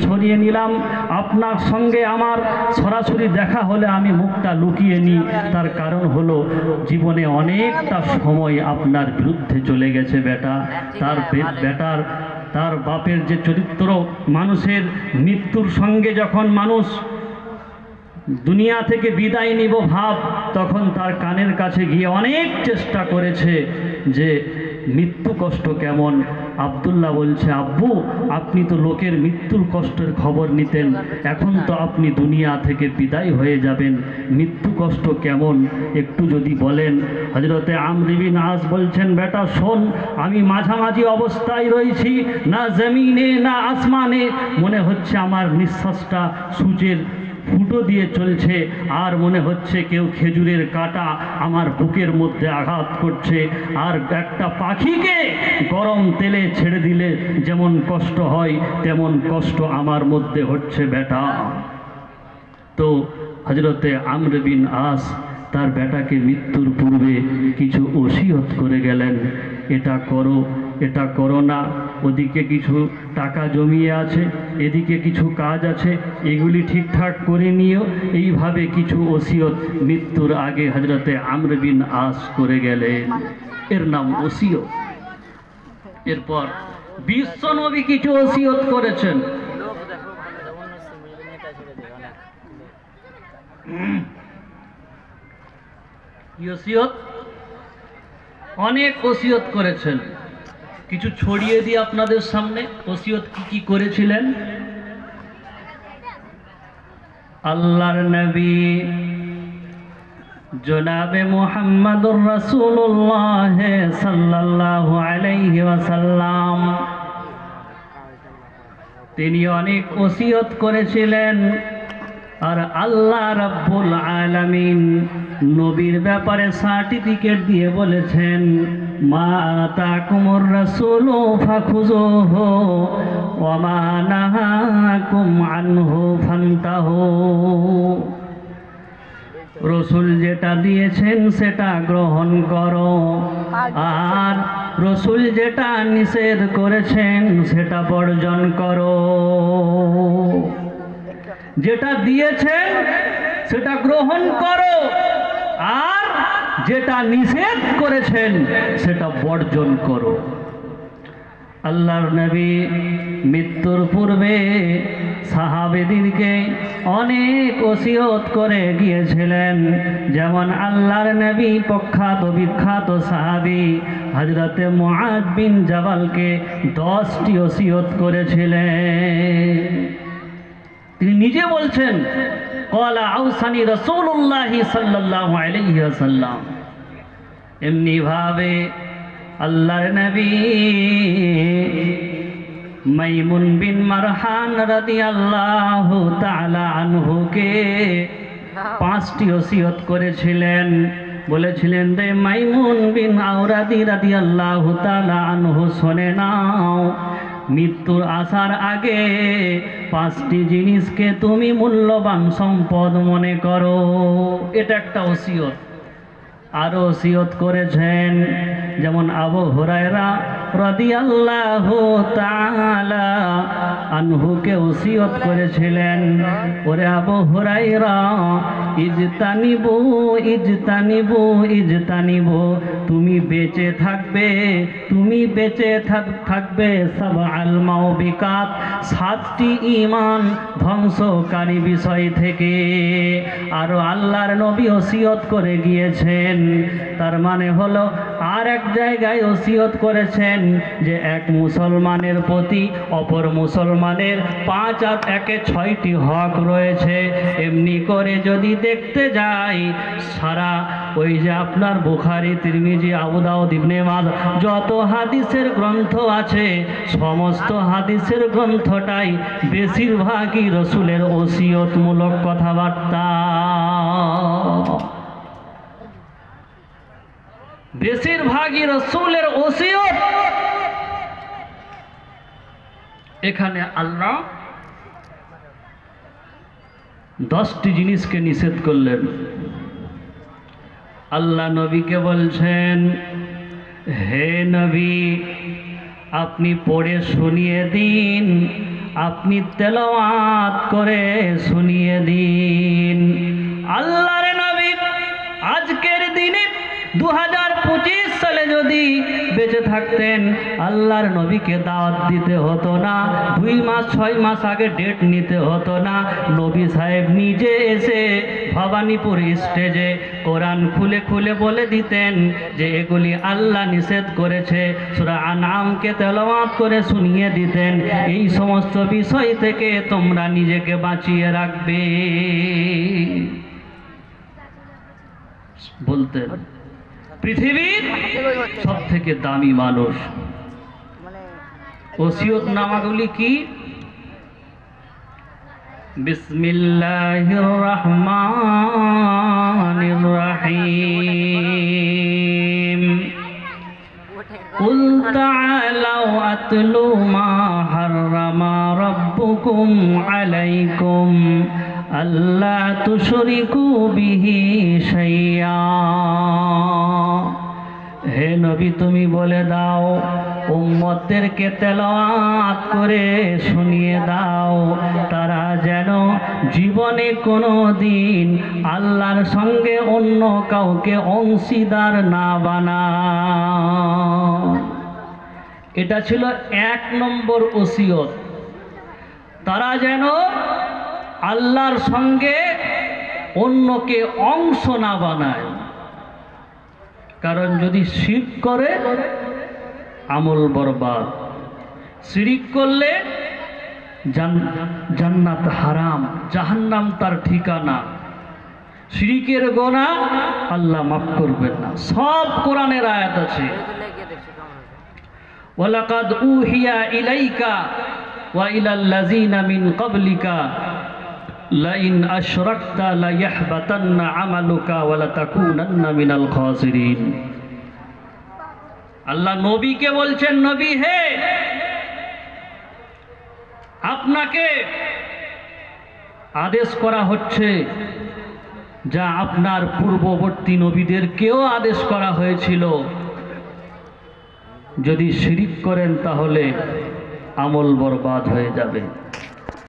সরিয়ে নিলাম। আপনার সঙ্গে আমার সরাসরি দেখা হলে আমি মুখটা লুকিয়ে নিই, তার কারণ হলো জীবনে অনেকটা সময় আপনার বিরুদ্ধে চলে গেছে বেটা। তার বাপের যে চরিত্র, মানুষের মৃত্যুর সঙ্গে যখন মানুষ দুনিয়া থেকে বিদায় নিব ভাব, তখন তার কানের কাছে গিয়ে অনেক চেষ্টা করেছে যে মৃত্যু কষ্ট কেমন। আব্দুল্লাহ বলছে, আব্বু আপনি তো লোকের মৃত্যুর কষ্টের খবর নিতেন, এখন তো আপনি দুনিয়া থেকে বিদায় হয়ে যাবেন, মৃত্যু কষ্ট কেমন একটু যদি বলেন। হযরতে আমর বিন আস বলছেন, বেটা শোন, আমি মাঝামাঝি অবস্থায় রয়েছি, না জমিনে না আসমানে, মনে হচ্ছে আমার নিঃশ্বাসটা সূর্যের ফুটো দিয়ে চলছে, আর মনে হচ্ছে কেউ খেজুরের কাঁটা আমার বুকের মধ্যে আঘাত করছে, আর একটা পাখিকে গরম তেলে ছেড়ে দিলে যেমন কষ্ট হয় তেমন কষ্ট আমার মধ্যে হচ্ছে বেটা। তো হযরতে আমর বিন আস তার বেটাকে মৃত্যুর পূর্বে কিছু ওসিয়ত করে গেলেন, এটা করো, এটা করো না, ওদিকে কিছু টাকা জমিয়ে আছে, এদিকে কিছু কাজ আছে, এগুলি ঠিকঠাক করে নিও। এইভাবে কিছু ওসিয়ত মৃত্যুর আগে হযরতে আমর বিন আস করে গেলেন, এর নাম ওসিয়ত। এরপর বিশ্বনবী কিছু ওসিয়ত করেছেন। ওসিয়ত অনেক ওসিয়ত করেছেন, কিছু ছড়িয়ে দিয়ে আপনাদের সামনে ওসিয়ত কি কি করেছিলেন। আল্লাহর নবী জনাবে মুহাম্মদুর রাসূলুল্লাহ সাল্লাল্লাহু আলাইহি ওয়াসাল্লাম তিনি অনেক ওসিয়ত করেছিলেন। আর আল্লাহ রাব্বুল আলামিন নবীর ব্যাপারে সার্টিফিকেট দিয়ে বলেছেন, মা আতাকুমুর রাসূলু ফাখুযুহু ওয়া মা নাহাকুম আনহু ফান্তাহু। রসুল যেটা দিয়েছেন সেটা গ্রহণ করো, আর রসুল যেটা নিষেধ করেছেন সেটা বর্জন করো। যেটা দিয়েছেন সেটা গ্রহণ করো, আর যেটা নিষেধ করেছেন সেটা বর্জন করো। আল্লাহর নবী মৃত্যুর পূর্বে সাহাবীদেরকে অনেক ওসিয়ত করে গিয়েছিলেন। যেমন আল্লাহর নবী প্রখ্যাত বিখ্যাত সাহাবী হযরতে মুআয বিন জাবালকে 10টি ওসিয়ত করেছিলেন। তিনি নিজে বলছেন, ক্বালা আউসানি রাসূলুল্লাহ সাল্লাল্লাহু আলাইহি ওয়াসাল্লাম। এমনি ভাবে আল্লাহর নবী মাইমুন বিন মারহান রাদিয়াল্লাহু তাআলা আনহুকে 5টি ওসিয়ত করেছিলেন। বলেছিলেন, রে মাইমুন বিন আওরাদি রাদিয়াল্লাহু তাআলা আনহু, শুনে নাও, মৃত্যুর আসার আগে 5টি জিনিসকে তুমি মূল্যবান সম্পদ মনে করো। এটা একটা ওসিয়ত। আরো ওসিয়ত করেছেন, যেমন আবু হুরায়রা রাদিয়াল্লাহু তাআলা আনহুকে ওসিয়ত করেছিলেন, ওরে আবু হুরায়রা, ইজতানিবু ইজতানিবু ইজতানিবু, তুমি বেঁচে থাকবে, তুমি বেঁচে থাকবে সাবআল মাউবিকাত, 7টি ঈমান ধ্বংসকারী বিষয় থেকে। আরো আল্লাহর নবী ওসিয়ত করে গিয়েছেন। তার মানে হলো আর এক জায়গায় ওসিয়ত করেছেন যে এক মুসলমানের প্রতি অপর মুসলমানের 5 আর 1-এ 6টি হক রয়েছে। এমনি করে যদি দেখতে যাই, সারা ওই যে আপনার বুখারী, তিরমিজি, আবু দাউদ, ইবনে মাজাহ যত হাদিসের গ্রন্থ আছে, সমস্ত হাদিসের গ্রন্থটাই বেশিরভাগই রসুলের ওসিয়তমূলক কথাবার্তা। বেশিরভাগই রসুলের ওসিয়ত। এখানে আল্লাহ 10টি জিনিসকে নিষেধ করলেন। আল্লাহ নবীকে বলছেন, হে নবী, আপনি পড়ে শুনিয়ে দিন আপনি তেলাওয়াত করে শুনিয়ে দিন। আল্লাহর নবী আজকের দিনে 2025 সালে যদি বেঁচে থাকতেন, আল্লাহর নবীকে দাওয়াত দিতে হতো না, 2 মাস 6 মাস আগে ডেট নিতে হতো না। নবী সাহেব নিজে এসে ভবানীপুর স্টেজে কোরআন খুলে খুলে বলে দিতেন যে এগুলি আল্লাহ নিষেধ করেছে, সূরা আনআমকে তেলাওয়াত করে শুনিয়ে দিতেন, এই সমস্ত বিষয় থেকে তোমরা নিজেকে বাঁচিয়ে রাখবে বলতেন। পৃথিবীর সব থেকে দামি মানুষ। ওসিয়ত নামাগুলি কি? বিসমিল্লাহির রহমানির রহিম। কুল তাআলাউ আতলু মা হাররামা রাব্বুকুম আলাইকুম আল্লা তুশরিকু বিহি শাইয়্যা। হে নবী, তুমি বলে দাও, উম্মতদেরকে তেলাওয়াত করে শুনিয়ে দাও, তারা যেন জীবনে কোনো দিন আল্লাহর সঙ্গে অন্য কাউকে অংশীদার না বানায়। এটা ছিল 1 নম্বর ওসিয়ত। তারা যেন আল্লাহর সঙ্গে অন্যকে অংশ না বানায়, কারণ যদি শিরক করে আমল বরবাদ। শিরক করলে জান্নাত হারাম, জাহান্নাম তার ঠিকানা। শিরকের গুনাহ আল্লাহ মাফ করবেন না। সব কোরআনের আয়াত আছে। ওয়ালাকাদ উহিয়া ইলাইকা ওয়া ইলাল লাযিনা মিন ক্বাবলিকা লাইন আশরাকতা লায়াহবাতান্না আমালুকা ওয়া লাতাকুনান্না মিনাল খাসিরিন। আল্লাহ নবীকে বলছেন, নবী হে, আপনাকে আদেশ করা হচ্ছে যা আপনার পূর্ববর্তী নবীদেরকেও আদেশ করা হয়েছিল, যদি শিরক করেন তাহলে আমল বরবাদ হয়ে যাবে।